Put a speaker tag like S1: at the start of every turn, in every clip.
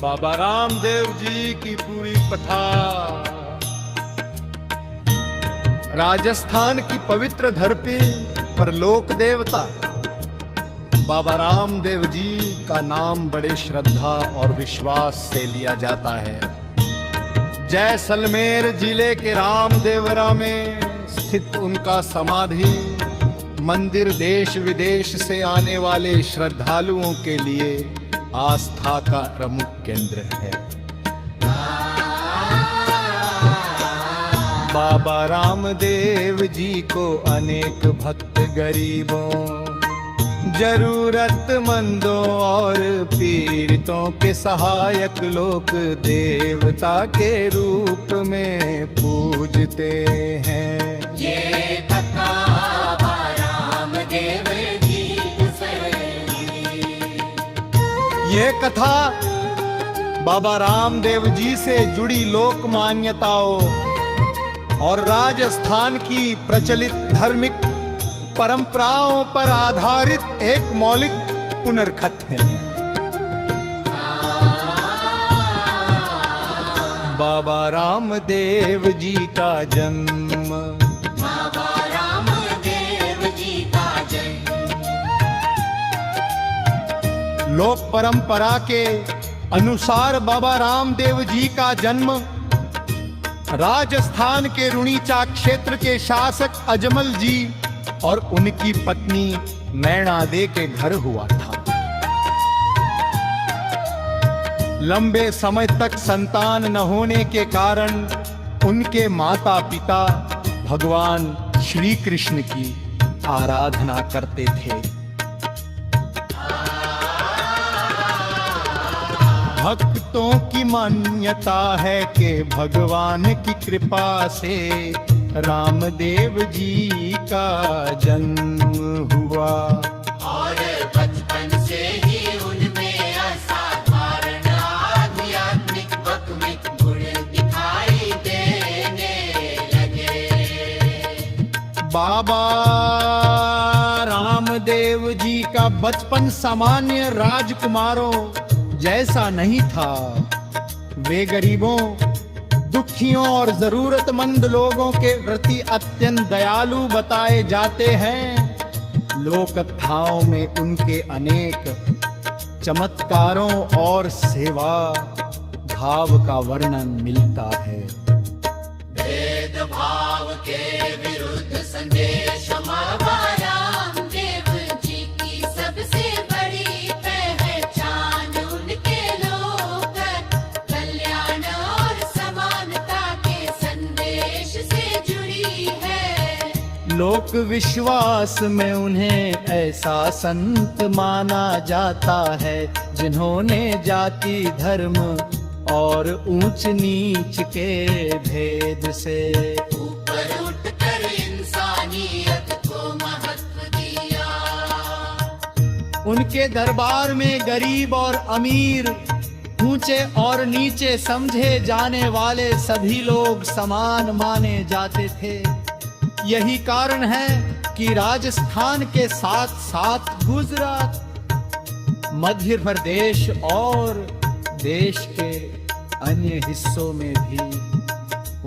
S1: बाबा रामदेव जी की पूरी कथा। राजस्थान की पवित्र धरती पर लोक देवता बाबा रामदेव जी का नाम बड़े श्रद्धा और विश्वास से लिया जाता है। जैसलमेर जिले के रामदेवरा में स्थित उनका समाधि मंदिर देश विदेश से आने वाले श्रद्धालुओं के लिए आस्था का प्रमुख केंद्र है। बाबा रामदेव जी को अनेक भक्त गरीबों, जरूरतमंदों और पीड़ितों के सहायक लोक देवता के रूप में पूजते हैं।
S2: ये कथा बाबा रामदेव जी
S1: ये कथा बाबा रामदेव जी से जुड़ी लोक मान्यताओं और राजस्थान की प्रचलित धार्मिक परंपराओं पर आधारित एक मौलिक पुनर्कथन है। बाबा रामदेव जी का जन्म।
S2: बाबा रामदेव जी का जन्म
S1: लोक परंपरा के अनुसार बाबा रामदेव जी का जन्म राजस्थान के रुणीचा क्षेत्र के शासक अजमल जी और उनकी पत्नी नैना दे के घर हुआ था। लंबे समय तक संतान न होने के कारण उनके माता पिता भगवान श्री कृष्ण की आराधना करते थे। भक्तों की मान्यता है कि भगवान की कृपा से रामदेव जी का जन्म हुआ
S2: और बचपन से ही उनमें असाधारण आध्यात्मिक वक्मिक गुण दिखाई देने लगे।
S1: बाबा रामदेव जी का बचपन सामान्य राजकुमारों जैसा नहीं था। वे गरीबों, दुखियों और जरूरतमंद लोगों के प्रति अत्यंत दयालु बताए जाते हैं। लोक कथाओं में उनके अनेक चमत्कारों और सेवा भाव का वर्णन मिलता है।
S2: भेदभाव के विरुद्ध संदेश बाबा रामदेव जी की सबसे बड़ी पहचान उनके लोक कल्याण और समानता के संदेश से जुड़ी है।
S1: लोक विश्वास में उन्हें ऐसा संत माना जाता है जिन्होंने जाति धर्म और ऊंच नीच के भेद से
S2: ऊपर उठकर इंसानियत को महत्व दिया।
S1: उनके दरबार में गरीब और अमीर, ऊंचे और नीचे समझे जाने वाले सभी लोग समान माने जाते थे। यही कारण है कि राजस्थान के साथ साथ गुजरात, मध्य प्रदेश और देश के अन्य हिस्सों में भी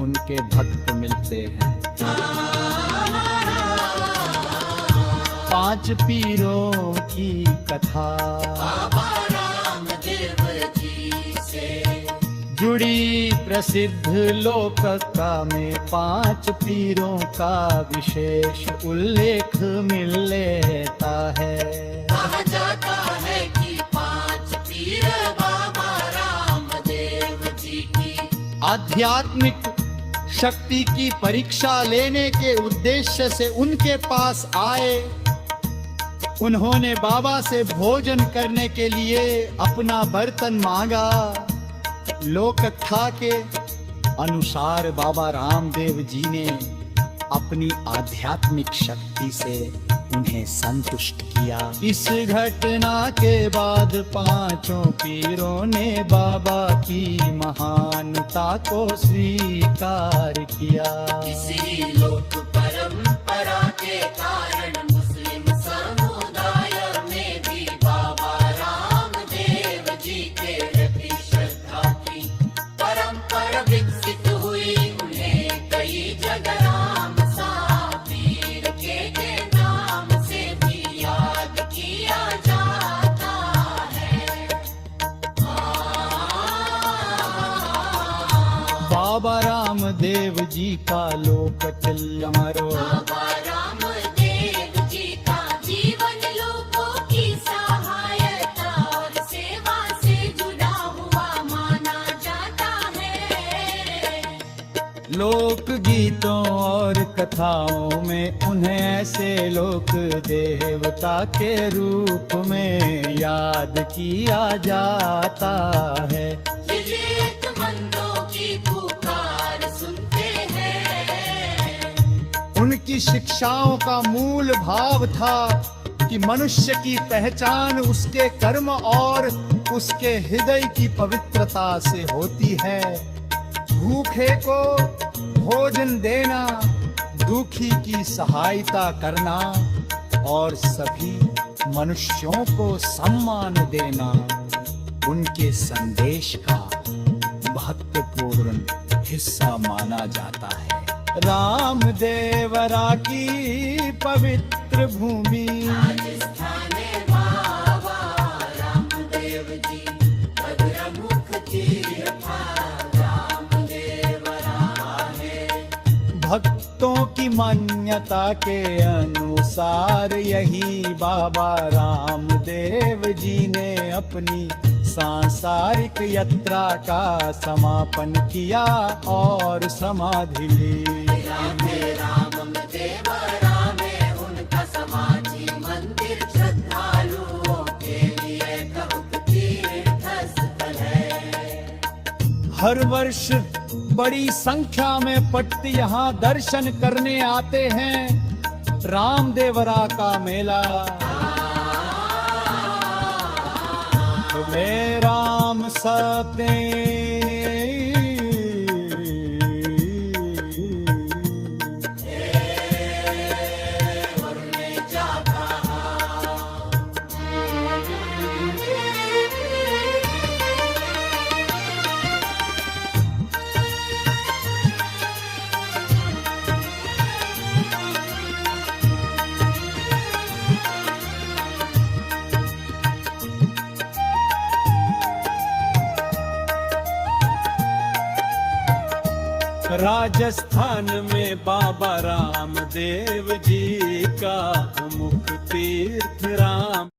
S1: उनके भक्त मिलते हैं। 5 पीरों की कथा
S2: बाबा रामदेव जी से
S1: जुड़ी प्रसिद्ध लोक कथा में 5 पीरों का विशेष उल्लेख मिल लेता है।
S2: कहा जाता है कि 5 पीर बाबा रामदेव जी की
S1: आध्यात्मिक शक्ति की परीक्षा लेने के उद्देश्य से उनके पास आए। उन्होंने बाबा से भोजन करने के लिए अपना बर्तन मांगा। लोक कथा के अनुसार बाबा रामदेव जी ने अपनी आध्यात्मिक शक्ति से उन्हें संतुष्ट किया। इस घटना के बाद 5 पीरों ने बाबा की महानता को स्वीकार किया।
S2: इसी लोक परंपरा के कारण मुस्लिम समुदाय में भी बाबा रामदेव जी के प्रति
S1: जी का लोक तिलमरो।
S2: बाबा रामदेव जी का जीवन लोगों की सहायता और सेवा से जुड़ा हुआ माना जाता है।
S1: लोक गीतों और कथाओं में उन्हें ऐसे लोक देवता के रूप में याद किया जाता है।
S2: जरूरतमंदों की पुकार सुनते हैं।
S1: उनकी शिक्षाओं का मूल भाव था कि मनुष्य की पहचान उसके कर्म और उसके हृदय की पवित्रता से होती है। भूखे को भोजन देना, दुखी की सहायता करना और सभी मनुष्यों को सम्मान देना उनके संदेश का महत्वपूर्ण हिस्सा माना जाता है। रामदेवरा की पवित्र भूमि
S2: राजस्थान बाबा रामदेव जी अग्रमुख तीर्थ रामदेव राहे।
S1: भक्तों की मान्यता के अनुसार यही बाबा रामदेव जी ने अपनी सांसारिक यात्रा का समापन किया और समाधि ली।
S2: रामदेव रामे उनका समाधि मंदिर श्रद्धालुओं के लिए बहुत तीर्थ स्थल है।
S1: हर वर्ष बड़ी संख्या में पट्ट यहाँ दर्शन करने आते हैं। रामदेवरा का मेला तुम्हें राम सते राजस्थान में बाबा रामदेव जी का मुख तीर्थ राम।